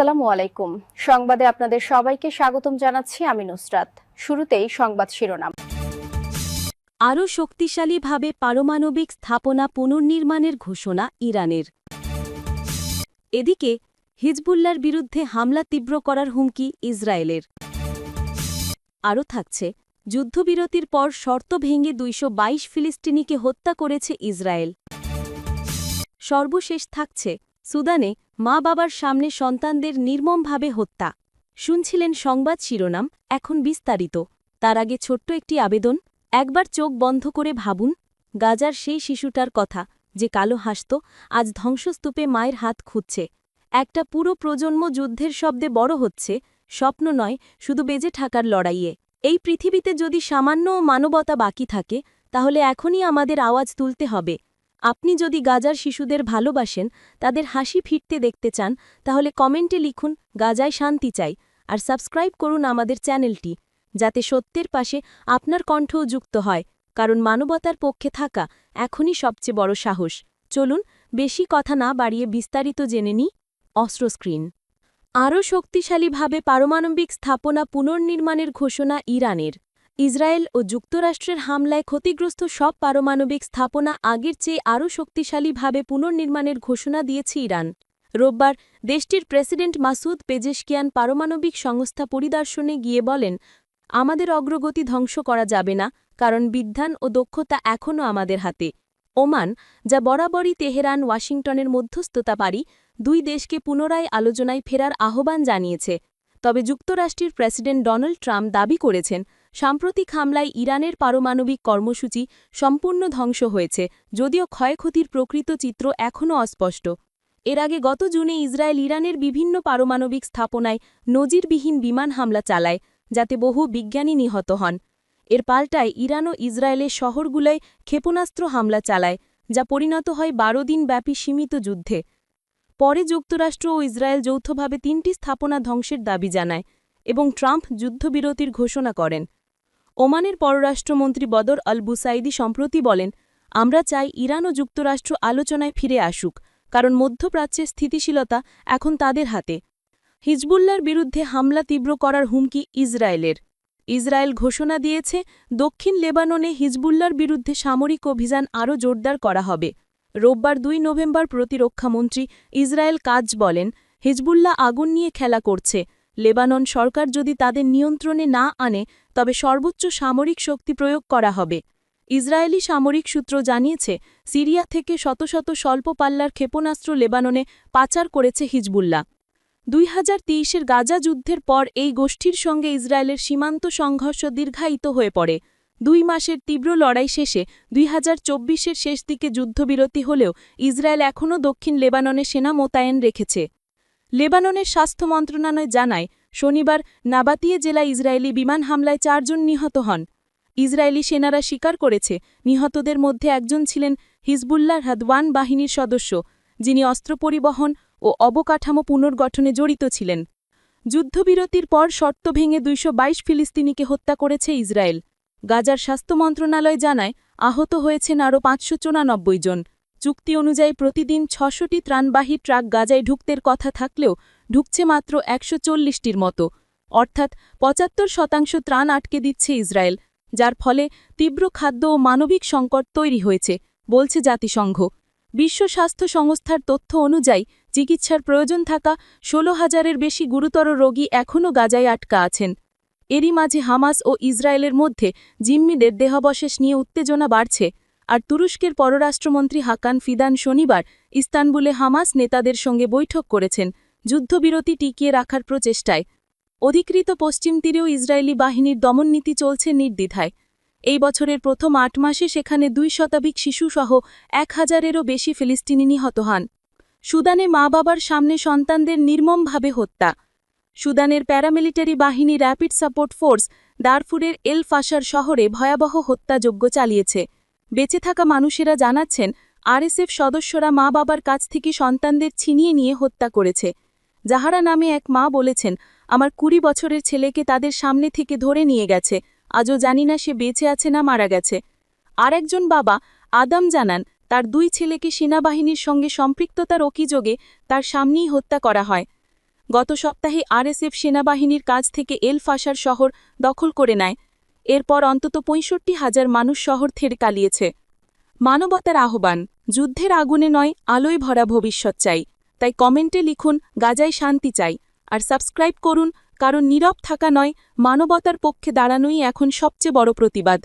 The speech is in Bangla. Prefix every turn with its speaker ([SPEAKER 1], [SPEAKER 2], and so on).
[SPEAKER 1] আসসালামু আলাইকুম। সংবাদে আপনাদের সবাইকে স্বাগতম জানাচ্ছি আমি নুসরাত। শুরুতেই সংবাদ শিরোনাম।
[SPEAKER 2] আরও শক্তিশালীভাবে পারমাণবিক স্থাপনা পুনর্নির্মাণের ঘোষণা ইরানের। এদিকে হিজবুল্লার বিরুদ্ধে হামলা তীব্র করার হুমকি ইসরায়েলের। আরও থাকছে, যুদ্ধবিরতির পর শর্ত ভেঙে ২২২ ফিলিস্তিনিকে হত্যা করেছে ইসরায়েল। সর্বশেষ থাকছে, সুদানে মা বাবার সামনে সন্তানদের নির্মমভাবে হত্যা। শুনছিলেন সংবাদ শিরোনাম, এখন বিস্তারিত। তার আগে ছোট্ট একটি আবেদন। একবার চোখ বন্ধ করে ভাবুন, গাজার সেই শিশুটার কথা যে কালো হাসত, আজ ধ্বংসস্তূপে মায়ের হাত খুঁজছে। একটা পুরো প্রজন্ম যুদ্ধের শব্দে বড় হচ্ছে, স্বপ্ন নয়, শুধু বেঁচে থাকার লড়াইয়ে। এই পৃথিবীতে যদি সামান্যও মানবতা বাকি থাকে, তাহলে এখনই আমাদের আওয়াজ তুলতে হবে। আপনি যদি গাজার শিশুদের ভালোবাসেন, তাদের হাসি ফিরতে দেখতে চান, তাহলে কমেন্টে লিখুন গাজায় শান্তি চাই, আর সাবস্ক্রাইব করুন আমাদের চ্যানেলটি, যাতে সত্যের পাশে আপনার কণ্ঠও যুক্ত হয়। কারণ মানবতার পক্ষে থাকা এখনই সবচেয়ে বড় সাহস। চলুন বেশি কথা না বাড়িয়ে বিস্তারিত জেনে নিই। অস্ত্র স্ক্রিন। আরও শক্তিশালীভাবে পারমাণবিক স্থাপনা পুনর্নির্মাণের ঘোষণা ইরানের। ইসরায়েল ও যুক্তরাষ্ট্রের হামলায় ক্ষতিগ্রস্ত সব পারমাণবিক স্থাপনা আগের চেয়ে আরও শক্তিশালীভাবে পুনর্নির্মাণের ঘোষণা দিয়েছে ইরান। রোববার দেশটির প্রেসিডেন্ট মাসুদ পেজেশকিয়ান পারমাণবিক সংস্থা পরিদর্শনে গিয়ে বলেন, আমাদের অগ্রগতি ধ্বংস করা যাবে না, কারণ বিধান ও দক্ষতা এখনও আমাদের হাতে। ওমান, যা বরাবরই তেহরান ওয়াশিংটনের মধ্যস্থতাকারী, দুই দেশকে পুনরায় আলোচনায় ফেরার আহ্বান জানিয়েছে। তবে যুক্তরাষ্ট্রের প্রেসিডেন্ট ডোনাল্ড ট্রাম্প দাবি করেছেন, সাম্প্রতিক হামলায় ইরানের পারমাণবিক কর্মসূচি সম্পূর্ণ ধ্বংস হয়েছে, যদিও ক্ষয়ক্ষতির প্রকৃত চিত্র এখনও অস্পষ্ট। এর আগে গত জুনে ইসরায়েল ইরানের বিভিন্ন পারমাণবিক স্থাপনায় নজিরবিহীন বিমান হামলা চালায়, যাতে বহু বিজ্ঞানী নিহত হন। এর পাল্টায় ইরান ও ইসরায়েলের শহরগুলোয় ক্ষেপণাস্ত্র হামলা চালায়, যা পরিণত হয় ১২ দিনব্যাপী সীমিত যুদ্ধে। পরে যুক্তরাষ্ট্র ও ইসরায়েল যৌথভাবে ৩টি স্থাপনা ধ্বংসের দাবি জানায় এবং ট্রাম্প যুদ্ধবিরতির ঘোষণা করেন। ওমানের পররাষ্ট্রমন্ত্রী বদর আল বুসাইদি সম্প্রতি বলেন, আমরা চাই ইরান ও যুক্তরাষ্ট্র আলোচনায় ফিরে আসুক, কারণ মধ্যপ্রাচ্যের স্থিতিশীলতা এখন তাদের হাতে। হিজবুল্লার বিরুদ্ধে হামলা তীব্র করার হুমকি ইসরায়েলের। ইসরায়েল ঘোষণা দিয়েছে, দক্ষিণ লেবাননে হিজবুল্লার বিরুদ্ধে সামরিক অভিযান আরও জোরদার করা হবে। রোববার ২ নভেম্বর প্রতিরক্ষামন্ত্রী ইসরায়েল কাজ বলেন, হিজবুল্লাহ আগুন নিয়ে খেলা করছে। লেবানন সরকার যদি তাদের নিয়ন্ত্রণে না আনে, তবে সর্বোচ্চ সামরিক শক্তি প্রয়োগ করা হবে। ইসরায়েলি সামরিক সূত্র জানিয়েছে, সিরিয়া থেকে শত শত স্বল্প পাল্লার ক্ষেপণাস্ত্র লেবাননে পাচার করেছে হিজবুল্লাহ। ২০২৩-এর গাজা যুদ্ধের পর এই গোষ্ঠীর সঙ্গে ইসরায়েলের সীমান্ত সংঘর্ষ দীর্ঘায়িত হয়ে পড়ে। ২ মাসের তীব্র লড়াই শেষে ২০২৪-এর শেষ দিকে যুদ্ধবিরতি হলেও ইসরায়েল এখনও দক্ষিণ লেবাননে সেনা মোতায়েন রেখেছে। লেবাননের স্বাস্থ্য মন্ত্রণালয় জানায়, শনিবার নাবাতিয়ে জেলায় ইসরায়েলি বিমান হামলায় ৪ জন নিহত হন। ইসরায়েলি সেনারা স্বীকার করেছে, নিহতদের মধ্যে একজন ছিলেন হিজবুল্লাহর হাদওয়ান বাহিনীর সদস্য, যিনি অস্ত্র পরিবহন ও অবকাঠামো পুনর্গঠনে জড়িত ছিলেন। যুদ্ধবিরতির পর শর্ত ভেঙে ২২২ ফিলিস্তিনিকে হত্যা করেছে ইসরায়েল। গাজার স্বাস্থ্য মন্ত্রণালয় জানায়, আহত হয়েছেন আরও ৫৯৪ জন। চুক্তি অনুযায়ী প্রতিদিন ৬০০টি ত্রাণবাহী ট্রাক গাজায় ঢুকতে কথা থাকলেও ঢুকছে মাত্র ১৪০টির মতো, অর্থাৎ ৭৫% ত্রাণ আটকে দিচ্ছে ইসরায়েল, যার ফলে তীব্র খাদ্য ও মানবিক সংকট তৈরি হয়েছে, বলছে জাতিসংঘ। বিশ্ব স্বাস্থ্য সংস্থার তথ্য অনুযায়ী চিকিৎসার প্রয়োজন থাকা ১৬,০০০-এর বেশি গুরুতর রোগী এখনও গাজায় আটকা আছেন। এরই মাঝে হামাস ও ইসরায়েলের মধ্যে জিম্মিদের দেহাবশেষ নিয়ে উত্তেজনা বাড়ছে, আর তুরস্কের পররাষ্ট্রমন্ত্রী হাকান ফিদান শনিবার ইস্তানবুলে হামাস নেতাদের সঙ্গে বৈঠক করেছেন, যুদ্ধবিরতি টিকিয়ে রাখার প্রচেষ্টায়। অধিকৃত পশ্চিম তীরেও ইসরায়েলি বাহিনীর দমননীতি চলছে নির্দ্বিধায়। এই বছরের প্রথম ৮ মাসে সেখানে ২ শতাধিক শিশুসহ ১,০০০-এরও বেশি ফিলিস্তিনি নিহত হন। সুদানে মা বাবার সামনে সন্তানদের নির্মমভাবে হত্যা। সুদানের প্যারামিলিটারি বাহিনী র্যাপিড সাপোর্ট ফোর্স দারফুরের এল ফাশার শহরে ভয়াবহ হত্যাযজ্ঞ চালিয়েছে। বেঁচে থাকা মানুষেরা জানাচ্ছেন, আরএসএফ সদস্যরা মা বাবার কাছ থেকে সন্তানদের ছিনিয়ে নিয়ে হত্যা করেছে। জাহারা নামে এক মা বলেছেন, আমার ২০ বছরের ছেলেকে তাদের সামনে থেকে ধরে নিয়ে গেছে, আজও জানি না সে বেঁচে আছে না মারা গেছে। আর একজন বাবা আদম জানান, তার ২ ছেলেকে সেনাবাহিনীর সঙ্গে সম্পৃক্ততার অভিযোগে তার সামনেই হত্যা করা হয়। গত সপ্তাহে আরএসএফ সেনাবাহিনীর কাছ থেকে এল ফাশার শহর দখল করে নেয়। এরপর অন্তত ৬৫,০০০ মানুষ শহর ছেড়ে পালিয়েছে। মানবতার আহ্বান, যুদ্ধের আগুনে নয়, আলোয় ভরা ভবিষ্যৎ চাই। তাই কমেন্টে লিখুন গাজায় শান্তি চাই, আর সাবস্ক্রাইব করুন, কারণ নীরব থাকা নয়, মানবতার পক্ষে দাঁড়ানোই এখন সবচেয়ে বড় প্রতিবাদ।